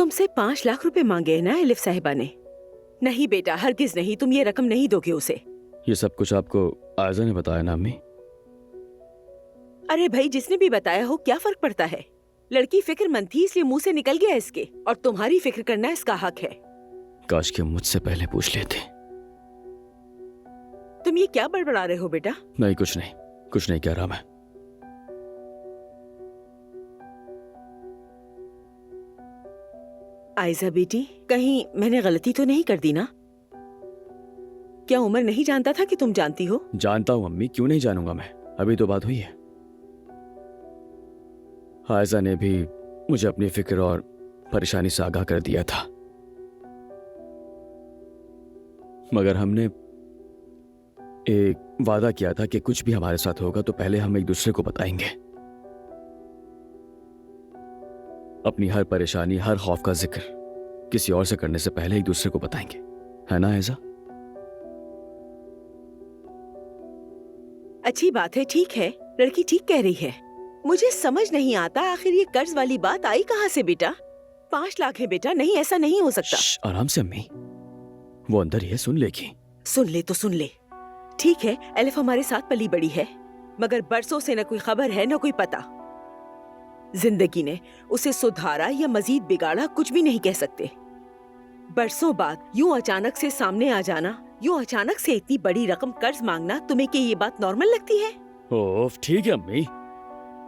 तुमसे 5 लाख रुपए मांगे हैं ना एलिफ साहिबा ने? नहीं बेटा, हरगिज नहीं, तुम ये रकम नहीं दोगे उसे। ये सब कुछ आपको आयजा ने बताया ना अम्मी? अरे भाई, जिसने भी बताया हो क्या फर्क पड़ता है? लड़की फिक्रमंद थी इसलिए मुंह से निकल गया इसके, और तुम्हारी फिक्र करना इसका हक है। काश कि मुझसे पहले पूछ लेते। तुम ये क्या बड़बड़ा रहे हो बेटा? नहीं, कुछ नहीं कह रहा मैं। आयजा बेटी, कहीं मैंने गलती तो नहीं कर दी ना? क्या उमर नहीं जानता था कि तुम जानती हो? जानता हूँ अम्मी, क्यों नहीं जानूंगा मैं, अभी तो बात हुई है। आयजा ने भी मुझे अपनी फिक्र और परेशानी से आगाह कर दिया था, मगर हमने एक वादा किया था कि कुछ भी हमारे साथ होगा तो पहले हम एक दूसरे को बताएंगे। अपनी हर परेशानी, हर खौफ का जिक्र किसी और से करने से पहले एक दूसरे को बताएंगे, है ना आयजा? अच्छी बात है, ठीक है, लड़की ठीक कह रही है। मुझे समझ नहीं आता आखिर ये कर्ज वाली बात आई कहाँ से बेटा? 5 लाख है बेटा, नहीं ऐसा नहीं हो सकता। आराम से अम्मी, वो अंदर ही है, सुन लेगी। सुन ले तो सुन ले। ठीक है, एलिफ हमारे साथ पली बड़ी है, मगर बरसों से न कोई खबर है न कोई पता। जिंदगी ने उसे सुधारा या मजीद बिगाड़ा कुछ भी नहीं कह सकते। बरसों बाद यूं अचानक से सामने आ जाना, यूं अचानक से इतनी बड़ी रकम कर्ज मांगना, तुम्हें क्या ये बात नॉर्मल लगती है? ओफ, ठीक है अम्मी,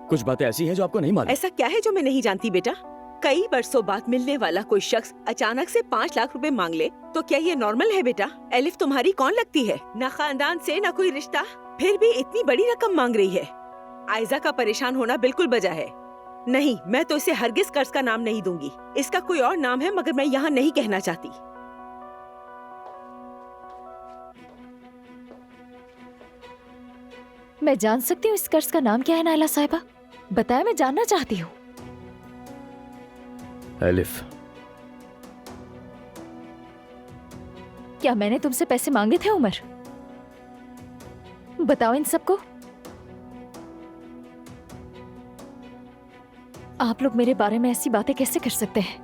कुछ बातें ऐसी हैं जो आपको नहीं मालूम। ऐसा क्या है जो मैं नहीं जानती बेटा? कई बरसों बाद मिलने वाला कोई शख्स अचानक से 5 लाख रुपए मांग ले तो क्या ये नॉर्मल है बेटा? एलिफ तुम्हारी कौन लगती है? ना खानदान से ना कोई रिश्ता, फिर भी इतनी बड़ी रकम मांग रही है। आयजा का परेशान होना बिल्कुल बजा है। नहीं, मैं तो इसे हरगिज कर्ज का नाम नहीं दूंगी। इसका कोई और नाम है मगर मैं यहाँ नहीं कहना चाहती। मैं जान सकती हूँ इस कर्ज का नाम क्या है नायला साहिबा? बताया, मैं जानना चाहती हूँ। एलिफ, क्या मैंने तुमसे पैसे मांगे थे उमर? बताओ इन सबको। आप लोग मेरे बारे में ऐसी बातें कैसे कर सकते हैं?